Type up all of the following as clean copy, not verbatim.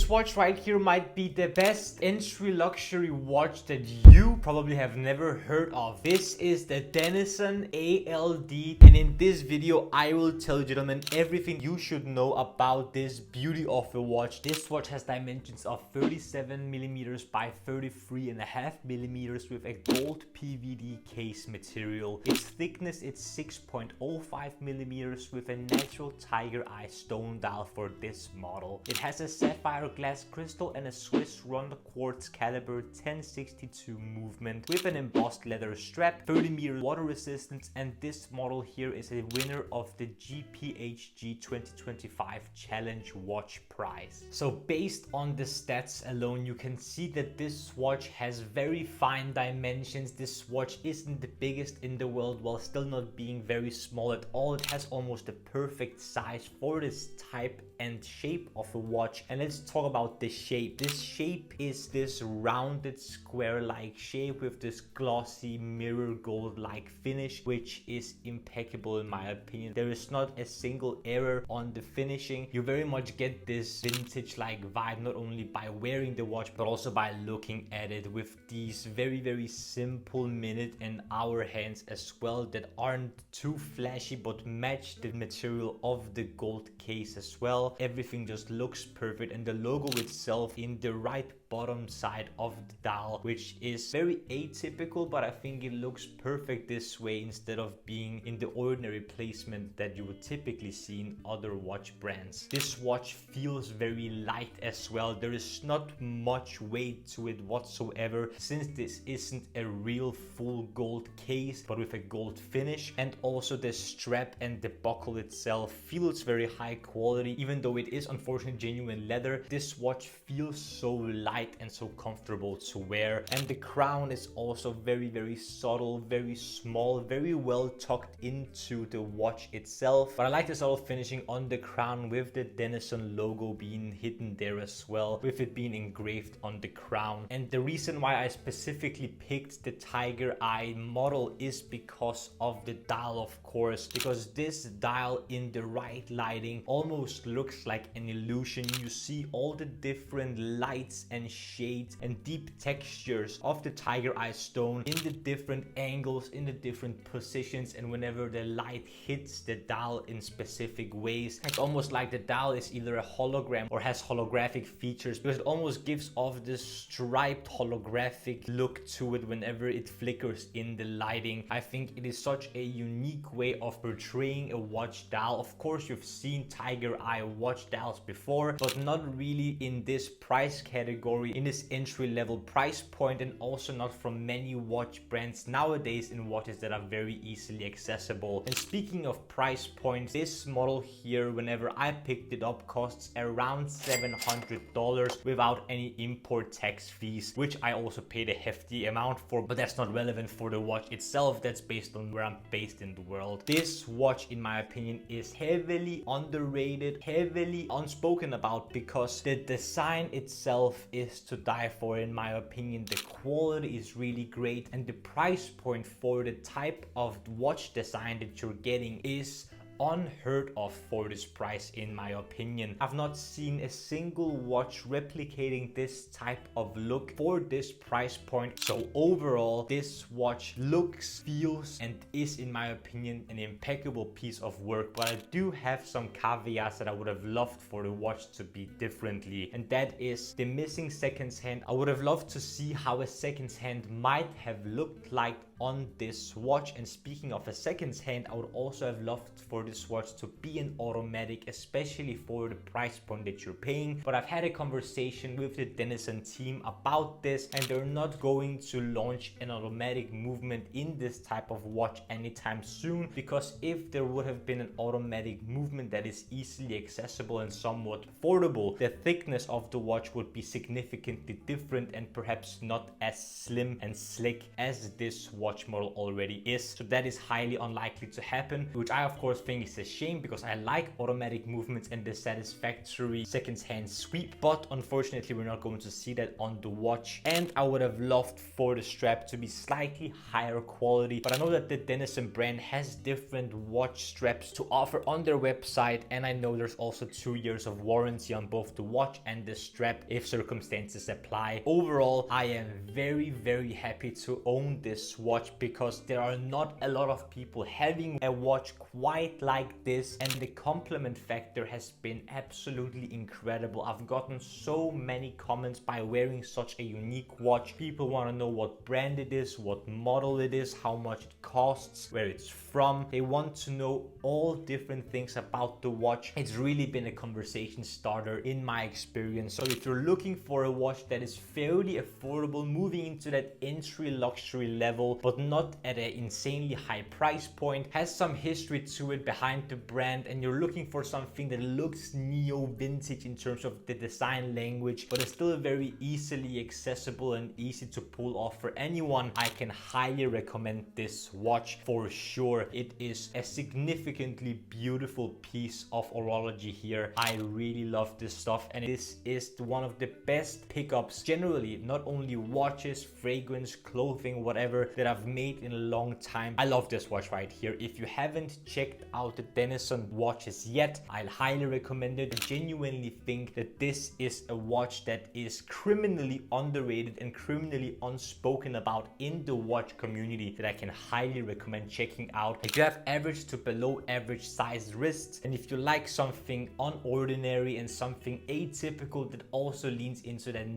This watch right here might be the best entry luxury watch that you probably have never heard of. This is the Dennison ALD, and in this video I will tell you, gentlemen, everything you should know about this beauty of a watch. This watch has dimensions of 37mm by 33.5mm with a gold PVD case material. Its thickness is 6.05mm with a natural tiger eye stone dial for this model. It has a sapphire glass crystal and a Swiss round quartz caliber 1062 movement with an embossed leather strap, 30-meter water resistance, and this model here is a winner of the GPHG 2025 Challenge Watch Prize. So based on the stats alone, you can see that this watch has very fine dimensions. This watch isn't the biggest in the world while still not being very small at all. It has almost the perfect size for this type and shape of a watch. And let's talk about the shape. This shape is this rounded square-like shape with this glossy mirror gold-like finish, which is impeccable in my opinion. There is not a single error on the finishing. You very much get this vintage-like vibe not only by wearing the watch but also by looking at it, with these very simple minute and hour hands as well that aren't too flashy but match the material of the gold case as well. Everything just looks perfect, and the logo itself in the right bottom side of the dial, which is very atypical, but I think it looks perfect this way instead of being in the ordinary placement that you would typically see in other watch brands. This watch feels very light as well. There is not much weight to it whatsoever, since this isn't a real full gold case but with a gold finish, and also the strap and the buckle itself feels very high quality. Even though it is unfortunately genuine leather, this watch feels so light and so comfortable to wear. And the crown is also very subtle, very small, very well tucked into the watch itself. But I like the subtle finishing on the crown with the Dennison logo being hidden there as well, with it being engraved on the crown. And the reason why I specifically picked the tiger eye model is because of the dial, of course, because this dial in the right lighting almost looks like an illusion. You see all the different lights and shades and deep textures of the tiger eye stone in the different angles, in the different positions, and whenever the light hits the dial in specific ways, it's almost like the dial is either a hologram or has holographic features, because it almost gives off this striped holographic look to it whenever it flickers in the lighting. I think it is such a unique way of portraying a watch dial. Of course, you've seen tiger eye watch dials before, but not really in this price category, in this entry-level price point, and also not from many watch brands nowadays in watches that are very easily accessible. And speaking of price points, this model here, whenever I picked it up, costs around $700 without any import tax fees, which I also paid a hefty amount for, but that's not relevant for the watch itself. That's based on where I'm based in the world. This watch, in my opinion, is heavily underrated, heavily unspoken about, because the design itself is to die for, in my opinion. The quality is really great, and the price point for the type of watch design that you're getting is unheard of for this price, in my opinion. I've not seen a single watch replicating this type of look for this price point. So overall, this watch looks, feels, and is, in my opinion, an impeccable piece of work. But I do have some caveats that I would have loved for the watch to be differently, and that is the missing seconds hand. I would have loved to see how a seconds hand might have looked like on this watch. And speaking of a seconds hand, I would also have loved for this watch to be an automatic, especially for the price point that you're paying. But I've had a conversation with the Dennison team about this, and they're not going to launch an automatic movement in this type of watch anytime soon, because if there would have been an automatic movement that is easily accessible and somewhat affordable, the thickness of the watch would be significantly different and perhaps not as slim and slick as this watch watch model already is. So that is highly unlikely to happen, which I of course think is a shame because I like automatic movements and the satisfactory second-hand sweep, but unfortunately we're not going to see that on the watch. And I would have loved for the strap to be slightly higher quality, but I know that the Dennison brand has different watch straps to offer on their website, and I know there's also 2 years of warranty on both the watch and the strap if circumstances apply. Overall, I am very happy to own this watch because there are not a lot of people having a watch quite like this, and the compliment factor has been absolutely incredible. I've gotten so many comments by wearing such a unique watch. People want to know what brand it is, what model it is, how much it costs, where it's from. They want to know all different things about the watch. It's really been a conversation starter in my experience. So if you're looking for a watch that is fairly affordable, moving into that entry luxury level, but not at an insanely high price point, has some history to it behind the brand, and you're looking for something that looks neo-vintage in terms of the design language, but is still very easily accessible and easy to pull off for anyone, I can highly recommend this watch for sure. It is a significantly beautiful piece of horology here. I really love this stuff, and this is one of the best pickups generally, not only watches, fragrance, clothing, whatever, that I've made in a long time. I love this watch right here. If you haven't checked out the Dennison watches yet, I'll highly recommend it. I genuinely think that this is a watch that is criminally underrated and criminally unspoken about in the watch community, that I can highly recommend checking out. If you have average to below average sized wrists, and if you like something unordinary and something atypical that also leans into that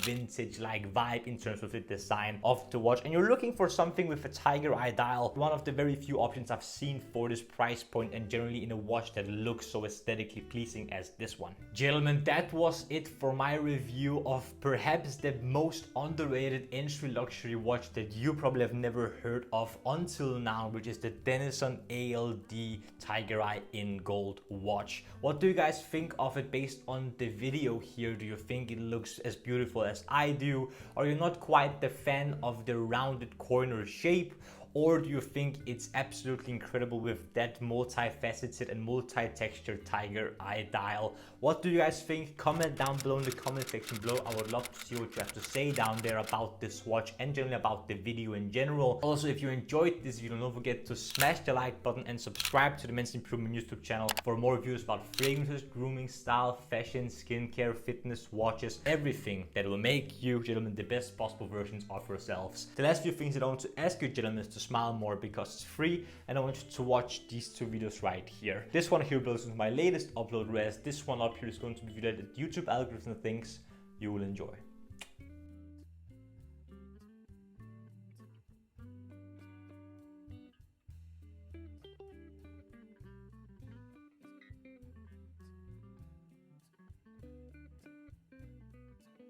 vintage like vibe in terms of the design of the watch, and you're looking for something with a tiger eye dial, one of the very few options I've seen for this price point and generally in a watch that looks so aesthetically pleasing as this one. Gentlemen, that was it for my review of perhaps the most underrated entry luxury watch that you probably have never heard of until now, which is the Dennison ALD Tiger Eye in Gold watch. What do you guys think of it based on the video here? Do you think it looks as beautiful as I do? Are you not quite the fan of the rounded corner shape? Or do you think it's absolutely incredible with that multifaceted and multi-textured tiger eye dial? What do you guys think? Comment down below in the comment section below. I would love to see what you have to say down there about this watch and generally about the video in general. Also, if you enjoyed this video, don't forget to smash the like button and subscribe to the Men's Improvement YouTube channel for more reviews about fragrances, grooming, style, fashion, skincare, fitness, watches, everything that will make you, gentlemen, the best possible versions of yourselves. The last few things that I want to ask you, gentlemen, is to smile more because it's free, and I want you to watch these 2 videos right here. This one here builds into my latest upload, whereas this one up here is going to be viewed at the YouTube algorithm things you will enjoy.